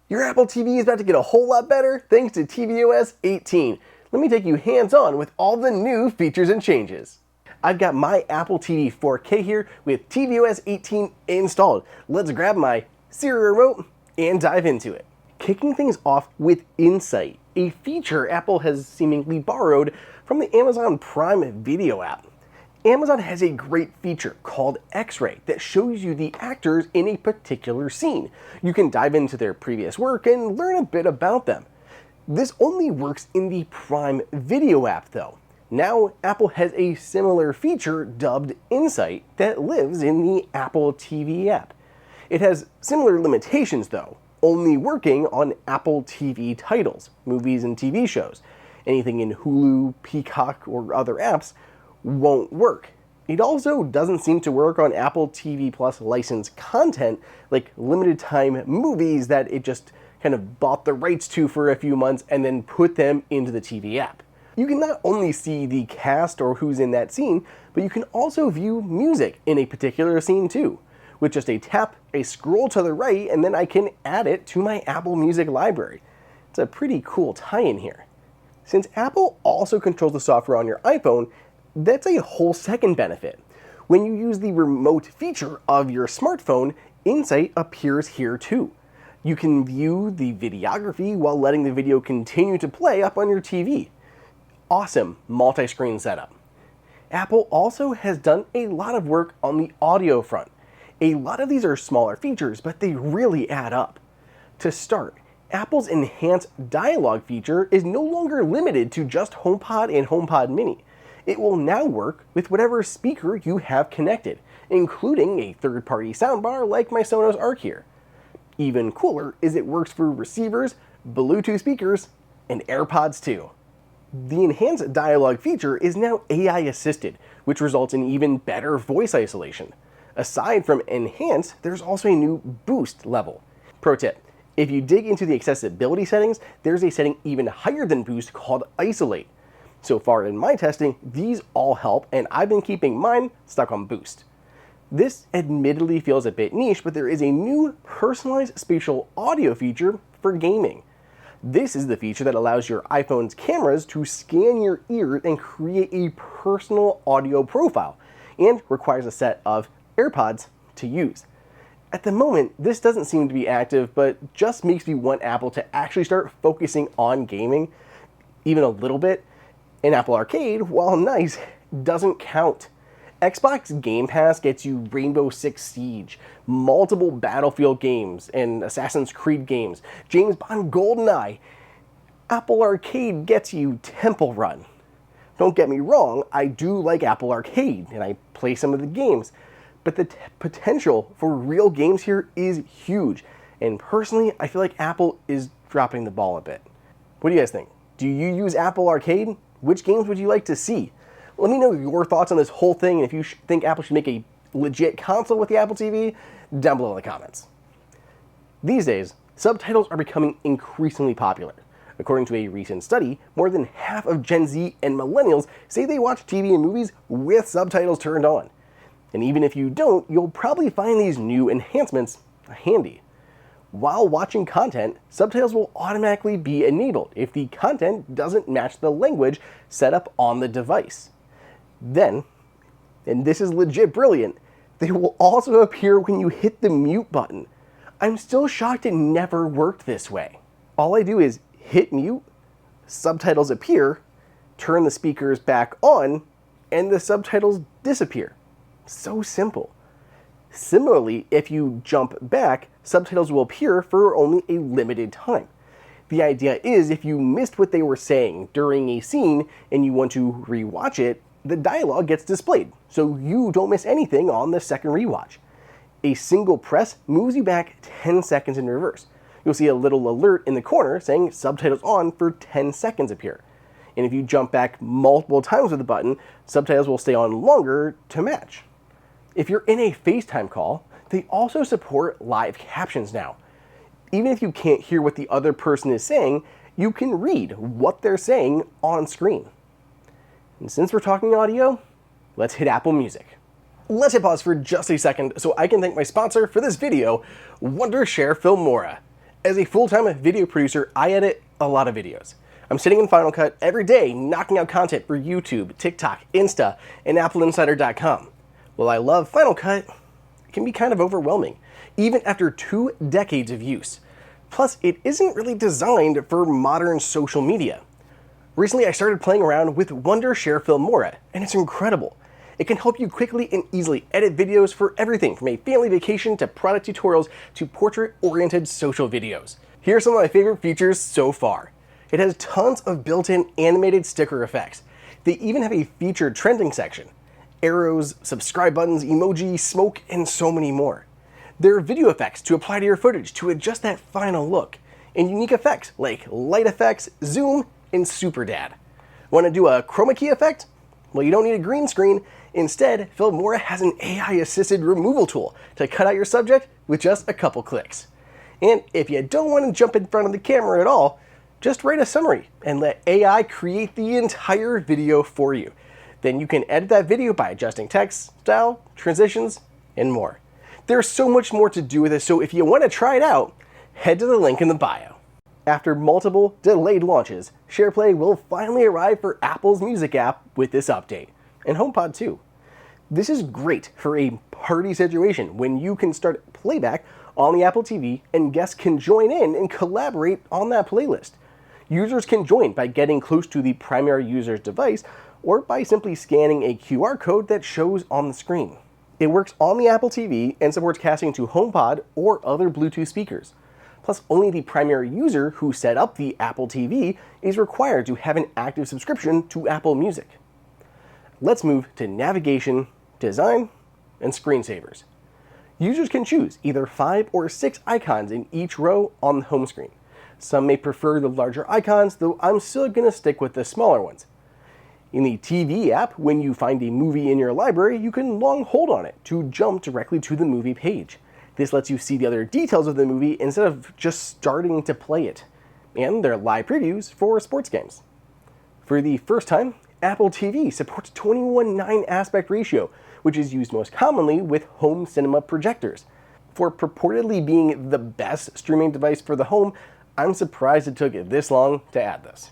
Your Apple TV is about to get a whole lot better thanks to tvOS 18. Let me take you hands-on with all the new features and changes. I've got my Apple TV 4K here with tvOS 18 installed. Let's grab my Siri remote and dive into it. Kicking things off with Insight, a feature Apple has seemingly borrowed from the Amazon Prime Video app. Amazon has a great feature called X-Ray that shows you the actors in a particular scene. You can dive into their previous work and learn a bit about them. This only works in the Prime Video app though. Now Apple has a similar feature dubbed Insight that lives in the Apple TV app. It has similar limitations though, only working on Apple TV titles, movies and TV shows. Anything in Hulu, Peacock, or other apps won't work. It also doesn't seem to work on Apple TV Plus licensed content like limited time movies that it just kind of bought the rights to for a few months and then put them into the TV app. You can not only see the cast or who's in that scene, but you can also view music in a particular scene too. With just a tap, a scroll to the right, and then I can add it to my Apple Music library. It's a pretty cool tie-in here. Since Apple also controls the software on your iPhone, that's a whole second benefit. When you use the remote feature of your smartphone, Insight appears here too. You can view the videography while letting the video continue to play up on your TV. Awesome multi-screen setup. Apple also has done a lot of work on the audio front. A lot of these are smaller features, but they really add up. To start, Apple's enhanced dialogue feature is no longer limited to just HomePod and HomePod Mini. It will now work with whatever speaker you have connected, including a third-party soundbar like my Sonos Arc here. Even cooler is it works for receivers, Bluetooth speakers, and AirPods too. The enhanced dialogue feature is now AI assisted, which results in even better voice isolation. Aside from enhanced, there's also a new boost level. Pro tip, if you dig into the accessibility settings, there's a setting even higher than boost called isolate. So far in my testing, these all help, and I've been keeping mine stuck on boost. This admittedly feels a bit niche, but there is a new personalized spatial audio feature for gaming. This is the feature that allows your iPhone's cameras to scan your ears and create a personal audio profile, and requires a set of AirPods to use. At the moment, this doesn't seem to be active, but just makes me want Apple to actually start focusing on gaming, even a little bit. And Apple Arcade, while nice, doesn't count. Xbox Game Pass gets you Rainbow Six Siege, multiple Battlefield games, and Assassin's Creed games, James Bond GoldenEye. Apple Arcade gets you Temple Run. Don't get me wrong, I do like Apple Arcade, and I play some of the games, but the potential for real games here is huge, and personally, I feel like Apple is dropping the ball a bit. What do you guys think? Do you use Apple Arcade? Which games would you like to see? Let me know your thoughts on this whole thing, and if you think Apple should make a legit console with the Apple TV, down below in the comments. These days, subtitles are becoming increasingly popular. According to a recent study, more than half of Gen Z and millennials say they watch TV and movies with subtitles turned on. And even if you don't, you'll probably find these new enhancements handy. While watching content, subtitles will automatically be enabled if the content doesn't match the language set up on the device. Then, and this is legit brilliant, they will also appear when you hit the mute button. I'm still shocked it never worked this way. All I do is hit mute, subtitles appear, turn the speakers back on, and the subtitles disappear. So simple. Similarly, if you jump back, subtitles will appear for only a limited time. The idea is if you missed what they were saying during a scene and you want to rewatch it, the dialogue gets displayed, so you don't miss anything on the second rewatch. A single press moves you back 10 seconds in reverse. You'll see a little alert in the corner saying subtitles on for 10 seconds appear. And if you jump back multiple times with the button, subtitles will stay on longer to match. If you're in a FaceTime call, they also support live captions now. Even if you can't hear what the other person is saying, you can read what they're saying on screen. And since we're talking audio, let's hit Apple Music. Let's hit pause for just a second so I can thank my sponsor for this video, Wondershare Filmora. As a full-time video producer, I edit a lot of videos. I'm sitting in Final Cut every day knocking out content for YouTube, TikTok, Insta, and AppleInsider.com. While I love Final Cut, it can be kind of overwhelming, even after 2 decades of use. Plus, it isn't really designed for modern social media. Recently, I started playing around with Wondershare Filmora, and it's incredible. It can help you quickly and easily edit videos for everything from a family vacation to product tutorials to portrait-oriented social videos. Here are some of my favorite features so far. It has tons of built-in animated sticker effects. They even have a featured trending section. Arrows, subscribe buttons, emoji, smoke, and so many more. There are video effects to apply to your footage to adjust that final look, and unique effects like light effects, zoom, and super dad. Want to do a chroma key effect? Well, you don't need a green screen. Instead, Filmora has an AI-assisted removal tool to cut out your subject with just a couple clicks. And if you don't want to jump in front of the camera at all, just write a summary and let AI create the entire video for you. Then you can edit that video by adjusting text, style, transitions, and more. There's so much more to do with it, so if you want to try it out, head to the link in the bio. After multiple delayed launches, SharePlay will finally arrive for Apple's Music app with this update, and HomePod too. This is great for a party situation when you can start playback on the Apple TV and guests can join in and collaborate on that playlist. Users can join by getting close to the primary user's device or by simply scanning a QR code that shows on the screen. It works on the Apple TV and supports casting to HomePod or other Bluetooth speakers. Plus, only the primary user who set up the Apple TV is required to have an active subscription to Apple Music. Let's move to navigation, design, and screensavers. Users can choose either 5 or 6 icons in each row on the home screen. Some may prefer the larger icons, though I'm still going to stick with the smaller ones. In the TV app, when you find a movie in your library, you can long hold on it to jump directly to the movie page. This lets you see the other details of the movie instead of just starting to play it. And there are live previews for sports games. For the first time, Apple TV supports 21:9 aspect ratio, which is used most commonly with home cinema projectors. For purportedly being the best streaming device for the home, I'm surprised it took this long to add this.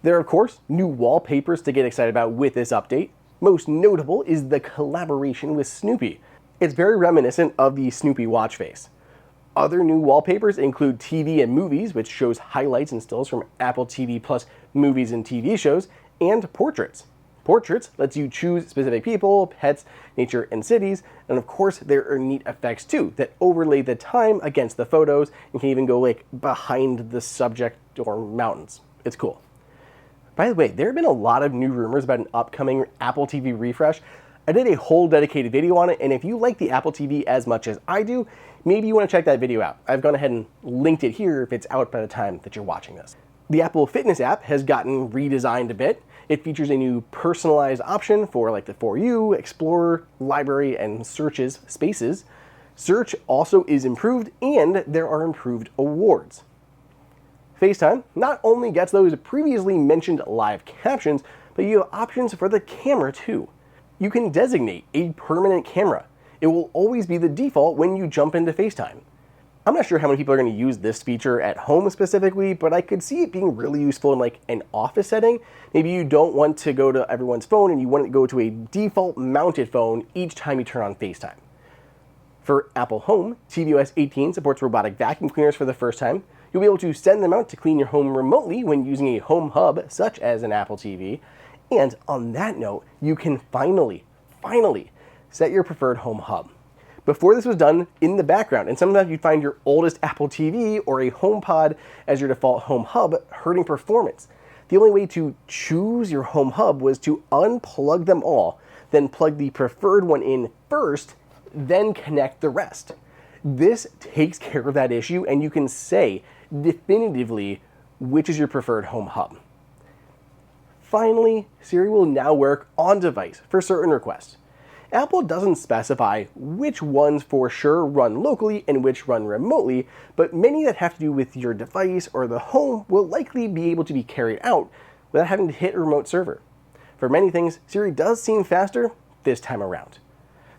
There are, of course, new wallpapers to get excited about with this update. Most notable is the collaboration with Snoopy. It's very reminiscent of the Snoopy watch face. Other new wallpapers include TV and movies, which shows highlights and stills from Apple TV plus movies and TV shows, and portraits. Portraits lets you choose specific people, pets, nature, and cities, and of course there are neat effects too that overlay the time against the photos and can even go like behind the subject or mountains. It's cool. By the way, there have been a lot of new rumors about an upcoming Apple TV refresh. I did a whole dedicated video on it, and if you like the Apple TV as much as I do, maybe you want to check that video out. I've gone ahead and linked it here if it's out by the time that you're watching this. The Apple Fitness app has gotten redesigned a bit. It features a new personalized option for like the For You, Explorer, Library, and Searches spaces. Search also is improved, and there are improved awards. FaceTime not only gets those previously mentioned live captions, but you have options for the camera too. You can designate a permanent camera. It will always be the default when you jump into FaceTime. I'm not sure how many people are going to use this feature at home specifically, but I could see it being really useful in like an office setting. Maybe you don't want to go to everyone's phone and you want to go to a default mounted phone each time you turn on FaceTime. For Apple Home, tvOS 18 supports robotic vacuum cleaners for the first time. You'll be able to send them out to clean your home remotely when using a home hub, such as an Apple TV. And on that note, you can finally set your preferred home hub. Before this was done in the background, and sometimes you'd find your oldest Apple TV or a HomePod as your default home hub, hurting performance. The only way to choose your home hub was to unplug them all, then plug the preferred one in first, then connect the rest. This takes care of that issue, and you can say definitively which is your preferred home hub. Finally, Siri will now work on device for certain requests. Apple doesn't specify which ones for sure run locally and which run remotely, but many that have to do with your device or the home will likely be able to be carried out without having to hit a remote server. For many things, Siri does seem faster this time around.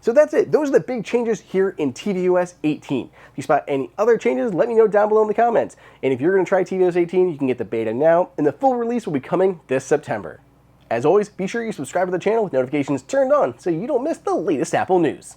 So that's it. Those are the big changes here in tvOS 18. If you spot any other changes, let me know down below in the comments. And if you're going to try tvOS 18, you can get the beta now, and the full release will be coming this September. As always, be sure you subscribe to the channel with notifications turned on so you don't miss the latest Apple news.